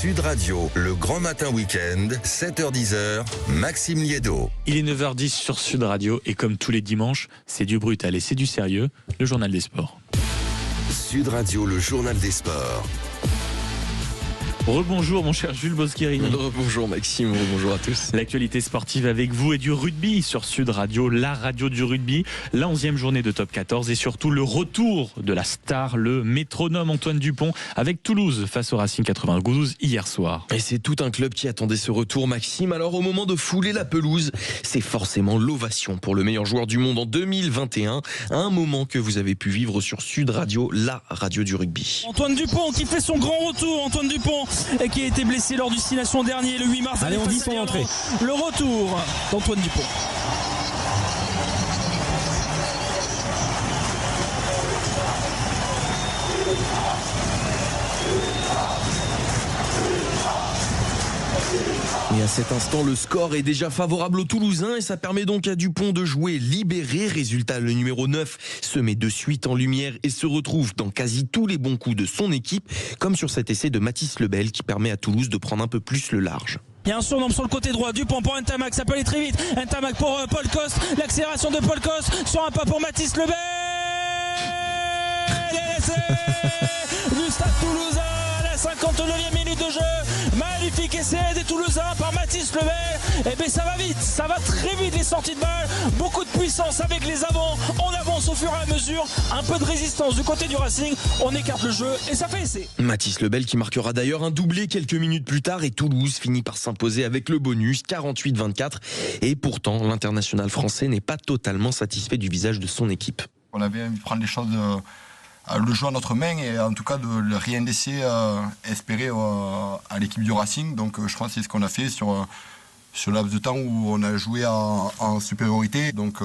Sud Radio, le grand matin week-end, 7h-10h, Maxime Liédo. Il est 9h10 sur Sud Radio et comme tous les dimanches, c'est du brutal et c'est du sérieux, le journal des sports. Sud Radio, le journal des sports. Rebonjour mon cher Jules Boscherini. Bonjour Maxime, bonjour à tous. L'actualité sportive avec vous et du rugby sur Sud Radio, la radio du rugby, la 11e journée de Top 14 et surtout le retour de la star, le métronome Antoine Dupont avec Toulouse face au Racing 92 hier soir. Et c'est tout un club qui attendait ce retour Maxime, alors au moment de fouler la pelouse, c'est forcément l'ovation pour le meilleur joueur du monde en 2021, un moment que vous avez pu vivre sur Sud Radio, la radio du rugby. Antoine Dupont qui fait son grand retour, Antoine Dupont qui a été blessé lors du 6 Nations dernier le 8 mars. Allez, on dit son entrée. Le retour d'Antoine Dupont. Et à cet instant, le score est déjà favorable aux Toulousains et ça permet donc à Dupont de jouer libéré. Résultat, le numéro 9 se met de suite en lumière et se retrouve dans quasi tous les bons coups de son équipe, comme sur cet essai de Mathis Lebel qui permet à Toulouse de prendre un peu plus le large. Il y a un surnombre sur le côté droit, Dupont pour Ntamak, ça peut aller très vite. Ntamak pour Paul Coste, l'accélération de Paul Coste sur un pas pour Mathis Lebel. L'essai du Stade Toulousain à la 59e minute de jeu. Magnifique essai des Toulousains par Mathis Lebel. Et bien ça va vite, ça va très vite les sorties de balle. Beaucoup de puissance avec les avants. On avance au fur et à mesure. Un peu de résistance du côté du Racing. On écarte le jeu et ça fait essai. Mathis Lebel qui marquera d'ailleurs un doublé quelques minutes plus tard et Toulouse finit par s'imposer avec le bonus 48-24. Et pourtant, l'international français n'est pas totalement satisfait du visage de son équipe. On avait envie de prendre les choses, le jeu à notre main et en tout cas de rien laisser espérer à l'équipe du Racing. Donc je crois que c'est ce qu'on a fait sur le laps de temps où on a joué en supériorité. Donc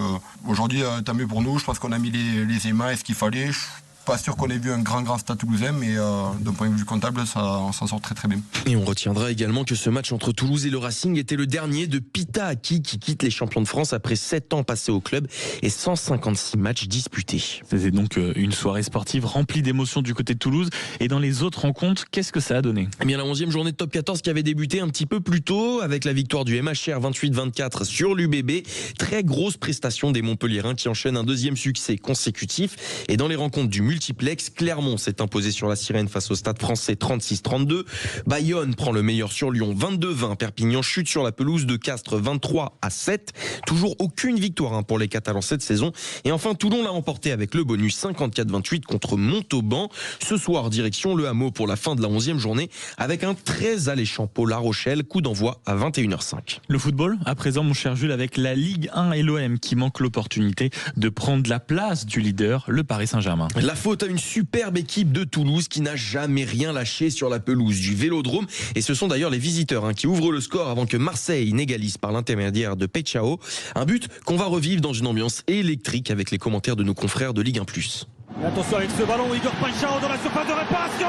aujourd'hui, tant mieux pour nous. Je pense qu'on a mis les aimants et ce qu'il fallait. Je suis pas sûr qu'on ait vu un grand Stade Toulousain, mais d'un point de vue comptable, on s'en sort très bien. Et on retiendra également que ce match entre Toulouse et le Racing était le dernier de Pita Aki qui quitte les champions de France après 7 ans passés au club et 156 matchs disputés. C'était donc une soirée sportive remplie d'émotions du côté de Toulouse. Et dans les autres rencontres, qu'est-ce que ça a donné ? Eh bien la 11e journée de Top 14 qui avait débuté un petit peu plus tôt avec la victoire du MHR 28-24 sur l'UBB. Très grosse prestation des Montpelliérains qui enchaînent un deuxième succès consécutif. Et dans les rencontres du multiplex, Clermont s'est imposé sur la Sirène face au Stade Français 36-32. Bayonne prend le meilleur sur Lyon 22-20. Perpignan chute sur la pelouse de Castres 23-7. Toujours aucune victoire pour les Catalans cette saison. Et enfin, Toulon l'a emporté avec le bonus 54-28 contre Montauban. Ce soir, direction le Hameau pour la fin de la 11e journée avec un très alléchant Pau La Rochelle. Coup d'envoi à 21h05. Le football, à présent mon cher Jules, avec la Ligue 1 et l'OM qui manquent l'opportunité de prendre la place du leader, le Paris Saint-Germain. La faute à une superbe équipe de Toulouse qui n'a jamais rien lâché sur la pelouse du Vélodrome. Et ce sont d'ailleurs les visiteurs qui ouvrent le score avant que Marseille n'égalise par l'intermédiaire de Pechao. Un but qu'on va revivre dans une ambiance électrique avec les commentaires de nos confrères de Ligue 1+. Et attention avec ce ballon, Igor Pechao dans la surface de réparation.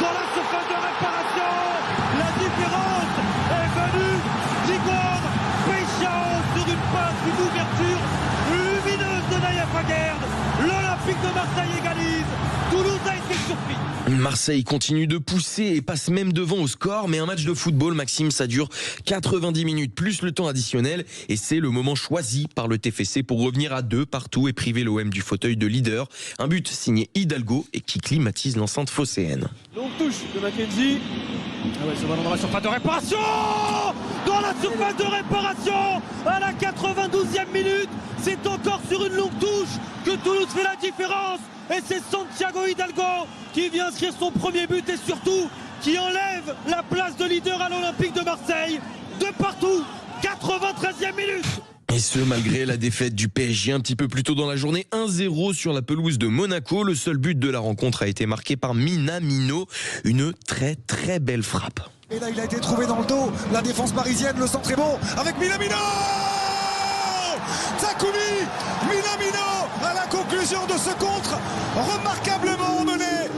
Dans la surface de réparation, la différence est venue d'Igor Pechao sur une passe, une ouverture lumineuse de Naïef Aguerd. L'Olympique de Marseille égalise. Toulouse a été surpris. Marseille continue de pousser et passe même devant au score. Mais un match de football, Maxime, ça dure 90 minutes plus le temps additionnel. Et c'est le moment choisi par le TFC pour revenir à 2 partout et priver l'OM du fauteuil de leader. Un but signé Hidalgo et qui climatise l'enceinte phocéenne. Longue touche de Mackenzie. Ah ouais, ce ballon dans la surface de réparation. Dans la surface de réparation à la 92e minute. C'est encore sur une longue touche que Toulouse fait la différence. Et c'est Santiago Hidalgo qui vient inscrire son premier but et surtout qui enlève la place de leader à l'Olympique de Marseille. De partout, 93e minute. Et ce, malgré la défaite du PSG un petit peu plus tôt dans la journée, 1-0 sur la pelouse de Monaco. Le seul but de la rencontre a été marqué par Minamino. Une très très belle frappe. Et là, il a été trouvé dans le dos. La défense parisienne, le centre est bon avec Minamino. Takumi Minamino à la conclusion de ce contre, remarquablement mené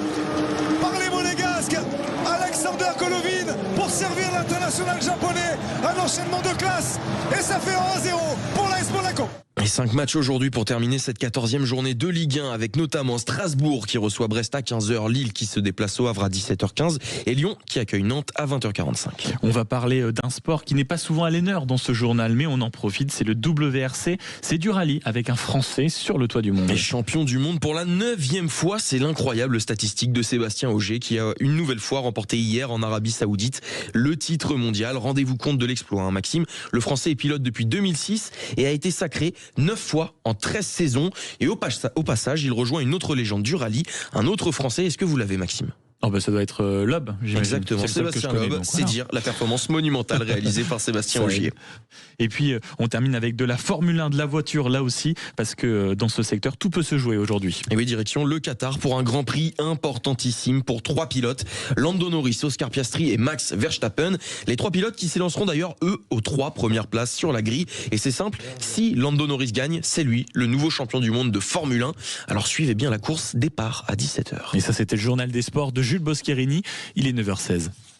par les Monégasques. Alexander Golovin pour servir l'international japonais. Un enchaînement de classe et ça fait 1-0 pour l'AS Monaco. Et 5 matchs aujourd'hui pour terminer cette 14e journée de Ligue 1 avec notamment Strasbourg qui reçoit Brest à 15h, Lille qui se déplace au Havre à 17h15 et Lyon qui accueille Nantes à 20h45. On va parler d'un sport qui n'est pas souvent à l'honneur dans ce journal, mais on en profite, c'est le WRC. C'est du rallye avec un Français sur le toit du monde. Et champion du monde pour la 9e fois, c'est l'incroyable statistique de Sébastien Ogier qui a une nouvelle fois remporté hier en Arabie Saoudite le titre mondial. Rendez-vous compte de l'exploit, hein, Maxime. Le Français est pilote depuis 2006 et a été sacré 9 fois en 13 saisons. Et au passage, il rejoint une autre légende du rallye, un autre Français. Est-ce que vous l'avez, Maxime ? Oh bah ça doit être Loeb, j'imagine. Exactement, Sébastien Loeb, c'est dire la performance monumentale réalisée par Sébastien Ogier. Et puis on termine avec de la Formule 1, de la voiture là aussi, parce que dans ce secteur tout peut se jouer aujourd'hui. Et oui, direction le Qatar pour un Grand Prix importantissime pour 3 pilotes, Lando Norris, Oscar Piastri et Max Verstappen. Les 3 pilotes qui s'élanceront d'ailleurs eux aux 3 premières places sur la grille. Et c'est simple, si Lando Norris gagne, c'est lui le nouveau champion du monde de Formule 1. Alors suivez bien la course, départ à 17h. Et ça c'était le journal des sports de Jules Boscherini, il est 9h16.